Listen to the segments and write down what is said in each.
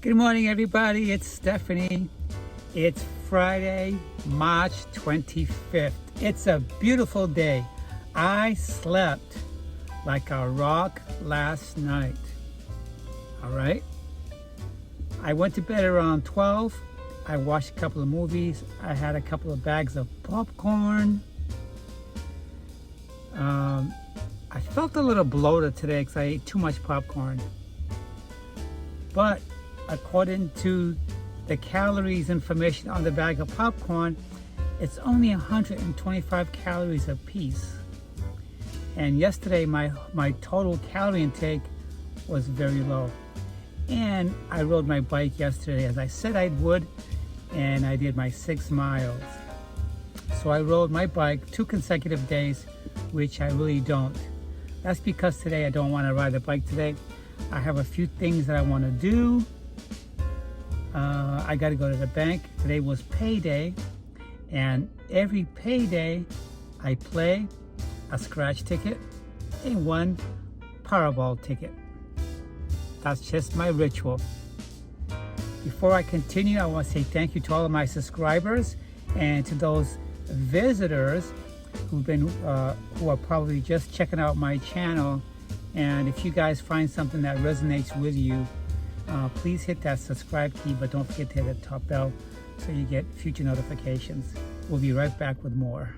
Good morning, everybody. It's Stephanie. It's Friday, March 25th. It's a beautiful day. I slept like a rock last night. All right? I went to bed around 12. I watched a couple of movies. I had a couple of bags of popcorn. I felt a little bloated today because I ate too much popcorn. But according to the calories information on the bag of popcorn, it's only 125 calories a piece. And yesterday my total calorie intake was very low. And I rode my bike yesterday as I said I would, and I did my 6 miles. So I rode my bike 2 consecutive days, which I really don't. That's because today I don't want to ride the bike today. I have a few things that I want to do. I got to go to the bank. Today was payday, and every payday I play a scratch ticket and 1 Powerball ticket. That's just my ritual. Before I continue, I want to say thank you to all of my subscribers and to those visitors who are probably just checking out my channel. And if you guys find something that resonates with you, please hit that subscribe key, but don't forget to hit the top bell so you get future notifications. We'll be right back with more.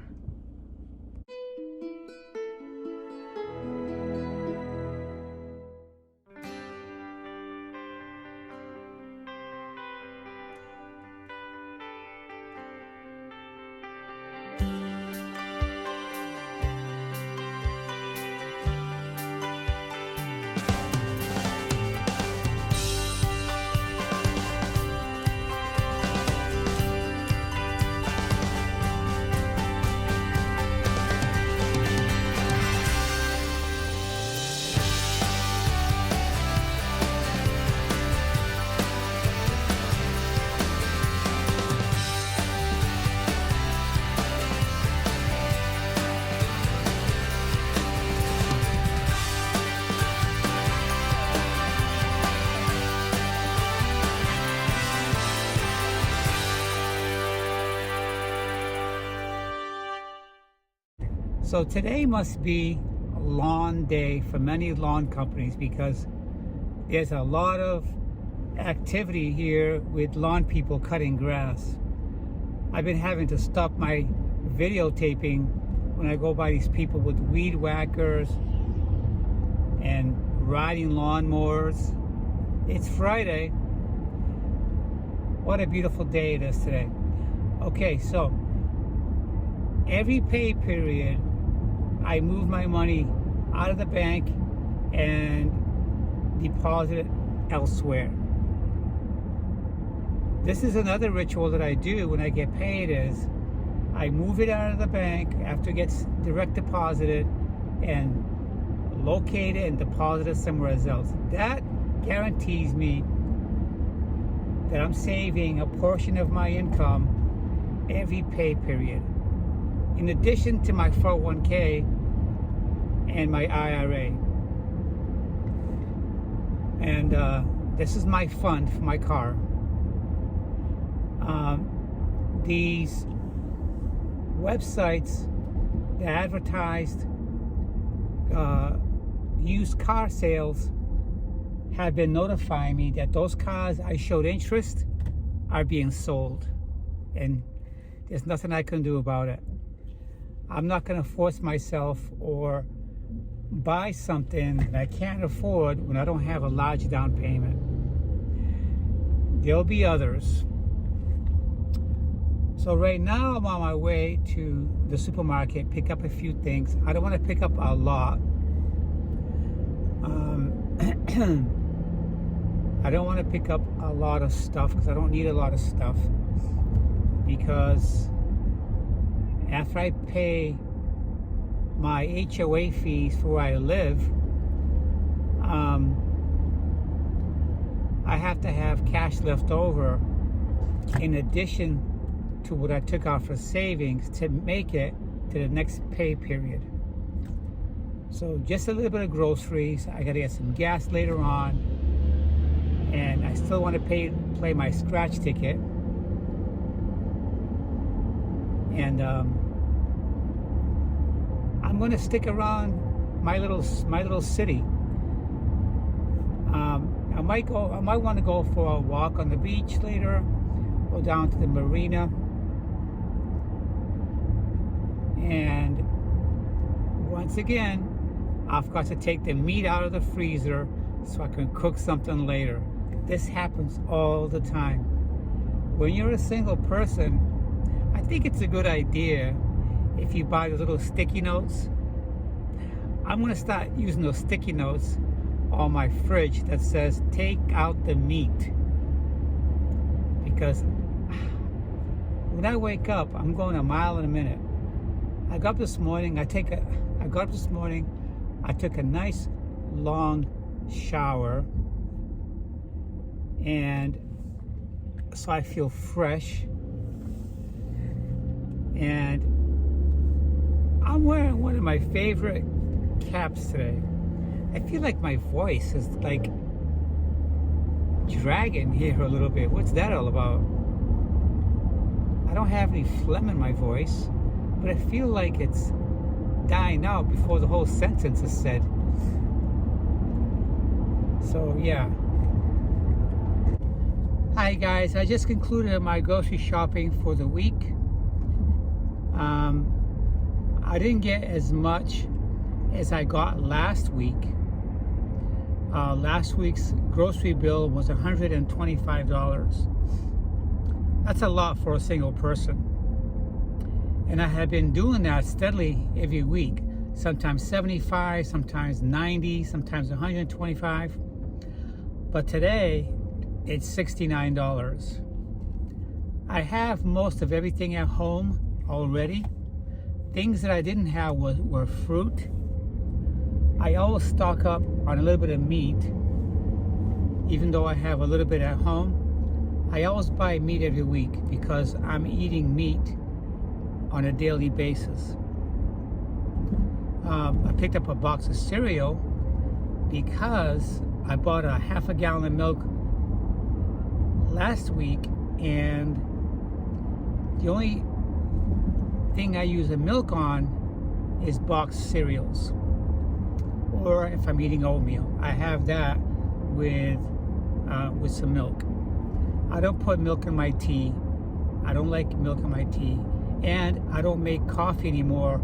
So today must be a lawn day for many lawn companies because there's a lot of activity here with lawn people cutting grass. I've been having to stop my videotaping when I go by these people with weed whackers and riding lawnmowers. It's Friday. What a beautiful day it is today. Okay, so every pay period I move my money out of the bank and deposit it elsewhere. This is another ritual that I do when I get paid is I move it out of the bank after it gets direct deposited and locate it and deposit it somewhere else. That guarantees me that I'm saving a portion of my income every pay period, in addition to my 401k and my IRA. And this is my fund for my car. These websites that advertised used car sales have been notifying me that those cars I showed interest are being sold, and there's nothing I can do about it. I'm not going to force myself or buy something that I can't afford when I don't have a large down payment. There'll be others. So right now I'm on my way to the supermarket, pick up a few things. I don't want to pick up a lot. I don't want to pick up a lot of stuff because I don't need a lot of stuff, because after I pay my HOA fees for where I live, I have to have cash left over in addition to what I took out for savings to make it to the next pay period. So just a little bit of groceries. I gotta get some gas later on. and I still want to play my scratch ticket. And I'm going to stick around my little city. I might want to go for a walk on the beach later, go down to the marina, and once again, I've got to take the meat out of the freezer so I can cook something later. This happens all the time. When you're a single person, I think it's a good idea if you buy the little sticky notes. I'm going to start using those sticky notes on my fridge that says take out the meat, because when I wake up, I'm going a mile in a minute. I got up this morning, I took a nice long shower, and so I feel fresh, and I'm wearing one of my favorite caps today. I feel like my voice is like dragging here a little bit. What's that all about? I don't have any phlegm in my voice, but I feel like it's dying out before the whole sentence is said. So yeah. Hi guys, I just concluded my grocery shopping for the week. I didn't get as much as I got last week. Last week's grocery bill was $125. That's a lot for a single person. And I have been doing that steadily every week. Sometimes 75, sometimes 90, sometimes 125. But today, it's $69. I have most of everything at home already. Things that I didn't have were fruit. I always stock up on a little bit of meat, even though I have a little bit at home. I always buy meat every week because I'm eating meat on a daily basis. I picked up a box of cereal because I bought a half a gallon of milk last week, and the only thing I use the milk on is boxed cereals, or if I'm eating oatmeal, I have that with some milk. I don't put milk in my tea. I don't like milk in my tea, and I don't make coffee anymore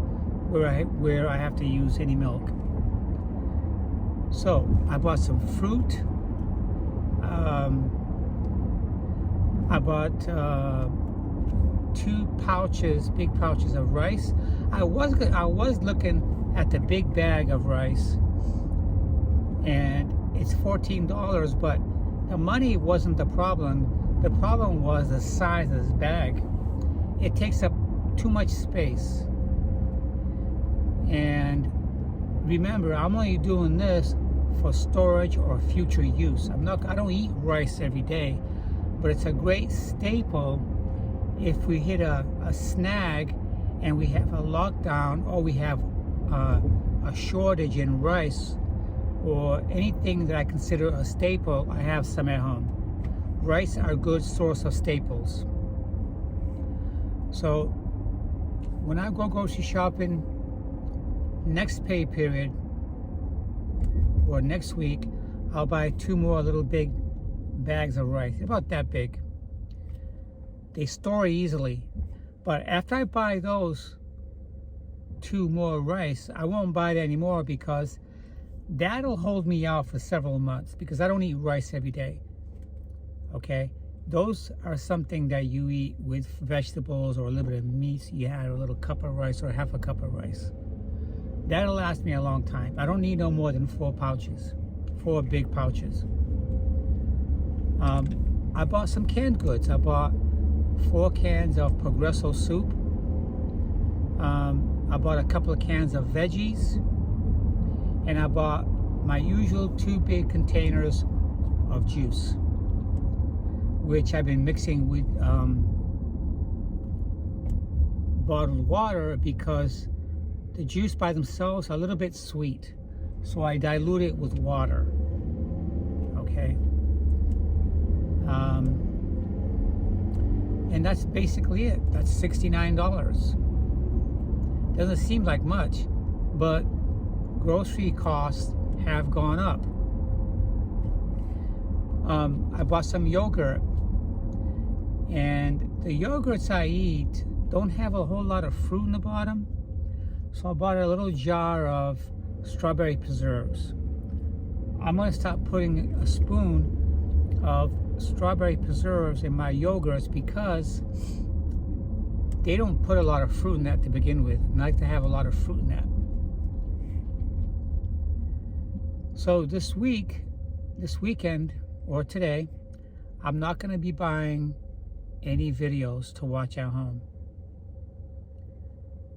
where I have to use any milk. So I bought some fruit. I bought 2 big pouches of rice. I was looking at the big bag of rice, and it's $14, but the money wasn't the problem. The problem was the size of this bag. It takes up too much space. And remember, I'm only doing this for storage or future use. I don't eat rice every day, but it's a great staple if we hit a snag and we have a lockdown, or we have a shortage in rice or anything that I consider a staple. I have some at home. Rice are a good source of staples. So when I go grocery shopping next pay period or next week, I'll buy 2 more little big bags of rice, about that big. They store easily, but after I buy those 2 more rice, I won't buy that anymore, because that'll hold me out for several months, because I don't eat rice every day. Okay, those are something that you eat with vegetables or a little bit of meat. You add a little cup of rice or half a cup of rice. That'll last me a long time. I don't need no more than 4 big pouches. I bought some canned goods. I bought 4 cans of Progresso soup. I bought a couple of cans of veggies, and I bought my usual 2 big containers of juice, which I've been mixing with bottled water, because the juice by themselves are a little bit sweet, so I dilute it with water. Okay. And that's basically it. That's $69. Doesn't seem like much, but grocery costs have gone up. I bought some yogurt, and the yogurts I eat don't have a whole lot of fruit in the bottom, so I bought a little jar of strawberry preserves. I'm going to start putting a spoon of strawberry preserves in my yogurts because they don't put a lot of fruit in that to begin with. I like to have a lot of fruit in that. So this weekend, or today, I'm not going to be buying any videos to watch at home.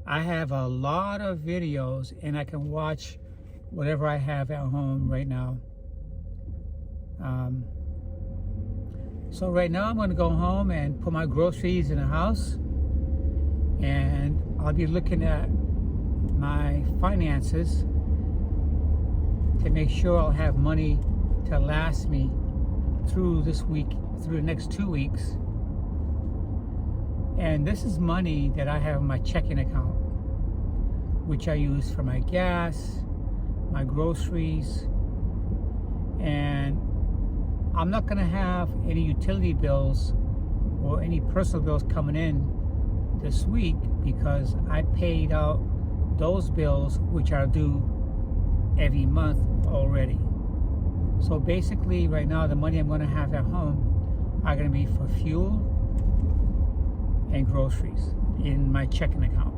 I have a lot of videos and I can watch whatever I have at home right now. So right now I'm going to go home and put my groceries in the house, and I'll be looking at my finances to make sure I'll have money to last me through this week, through the next 2 weeks. And this is money that I have in my checking account, which I use for my gas, my groceries, and I'm not going to have any utility bills or any personal bills coming in this week because I paid out those bills which are due every month already. So basically right now the money I'm going to have at home are going to be for fuel and groceries in my checking account,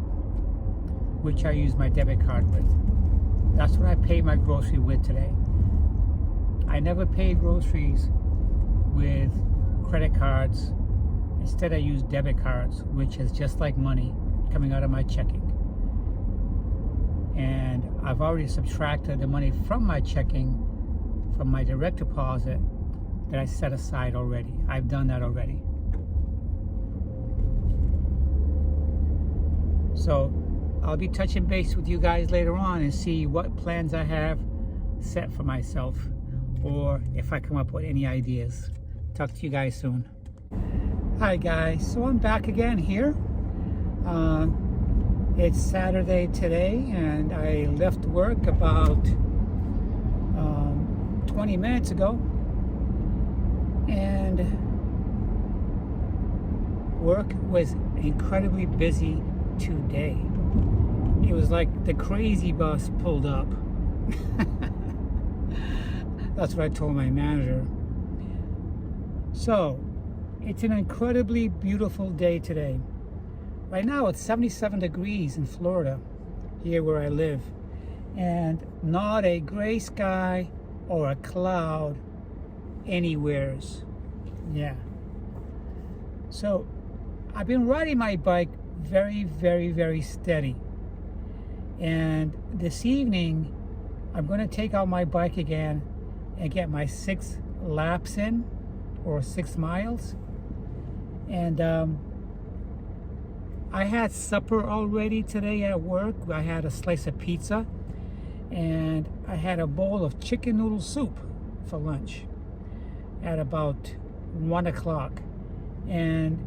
which I use my debit card with. That's what I paid my grocery with today. I never paid groceries with credit cards. Instead, I use debit cards, which is just like money coming out of my checking. And I've already subtracted the money from my checking, from my direct deposit that I set aside already. I've done that already. So I'll be touching base with you guys later on and see what plans I have set for myself, or if I come up with any ideas. Talk to you guys soon. Hi guys, so I'm back again here. It's Saturday today, and I left work about 20 minutes ago, and work was incredibly busy today. It was like the crazy bus pulled up. That's what I told my manager. So it's an incredibly beautiful day today. Right now it's 77 degrees in Florida, here where I live, and not a gray sky or a cloud anywheres. Yeah. So I've been riding my bike very, very, very steady. And this evening, I'm going to take out my bike again and get my 6 laps in, or 6 miles. And I had supper already today at work. I had a slice of pizza, and I had a bowl of chicken noodle soup for lunch at about 1 o'clock. And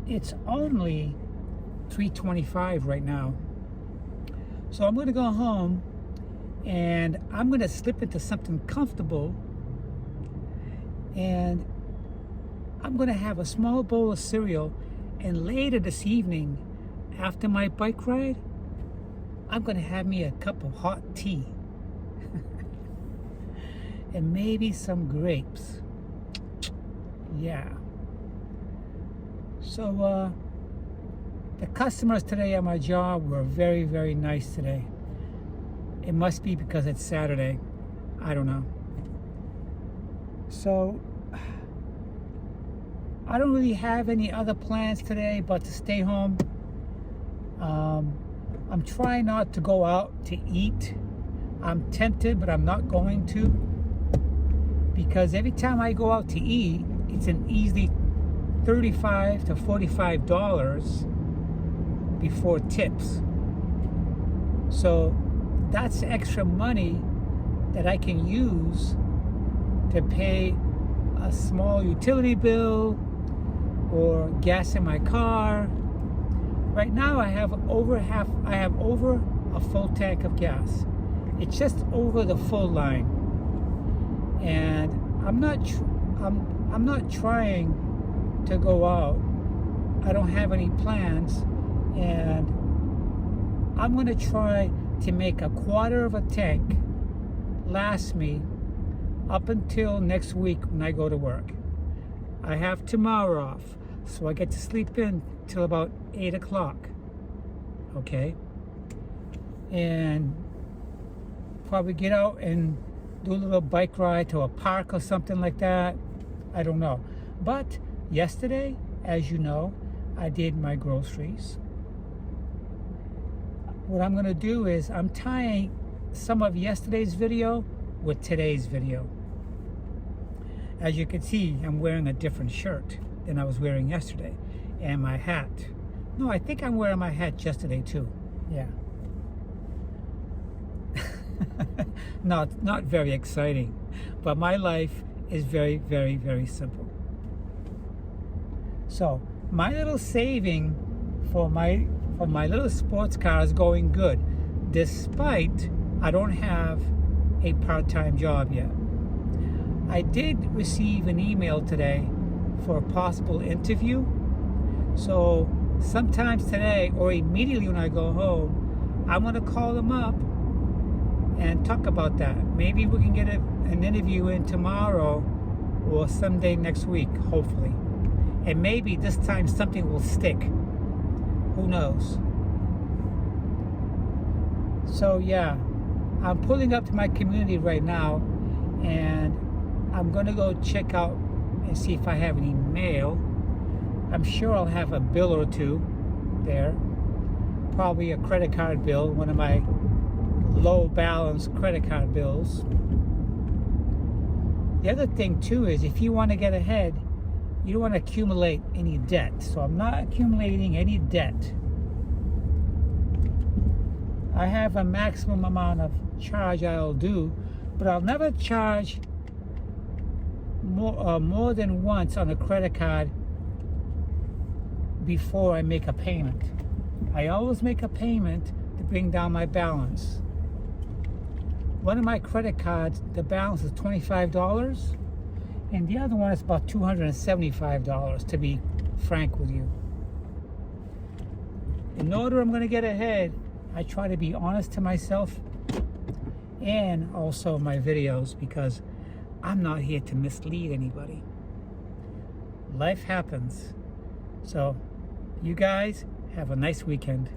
it's only 3:25 right now. So I'm going to go home and I'm going to slip into something comfortable, and I'm going to have a small bowl of cereal, and later this evening after my bike ride I'm going to have me a cup of hot tea and maybe some grapes. Yeah. So the customers today at my job were very, very nice today. It must be because it's Saturday. I don't know. So I don't really have any other plans today but to stay home. I'm trying not to go out to eat. I'm tempted, but I'm not going to, because every time I go out to eat, it's an easily $35 to $45 before tips. So that's extra money that I can use to pay a small utility bill, or gas in my car. Right now I have over a full tank of gas. It's just over the full line. And I'm not trying to go out. I don't have any plans, and I'm going to try to make a quarter of a tank last me up until next week when I go to work. I have tomorrow off, so I get to sleep in till about 8 o'clock. Okay? And probably get out and do a little bike ride to a park or something like that. I don't know. But yesterday, as you know, I did my groceries. What I'm going to do is I'm tying some of yesterday's video with today's video. As you can see, I'm wearing a different shirt than I was wearing yesterday. And my hat. No, I think I'm wearing my hat yesterday too. Yeah. Not very exciting. But my life is very, very, very simple. So, my little saving for my little sports car is going good, despite I don't have a part-time job yet. I did receive an email today for a possible interview. So sometimes today or immediately when I go home, I'm going to call them up and talk about that. Maybe we can get an interview in tomorrow or someday next week, hopefully. And maybe this time something will stick. Who knows? So yeah, I'm pulling up to my community right now, and I'm going to go check out and see if I have any mail. I'm sure I'll have a bill or two there. Probably a credit card bill, one of my low balance credit card bills. The other thing too is if you want to get ahead, you don't want to accumulate any debt. So I'm not accumulating any debt. I have a maximum amount of charge I'll do, but I'll never charge more than once on a credit card before I make a payment. I always make a payment to bring down my balance. One of my credit cards, the balance is $25. And the other one is about $275, to be frank with you. In order I'm going to get ahead, I try to be honest to myself and also my videos, because I'm not here to mislead anybody. Life happens. So, you guys have a nice weekend.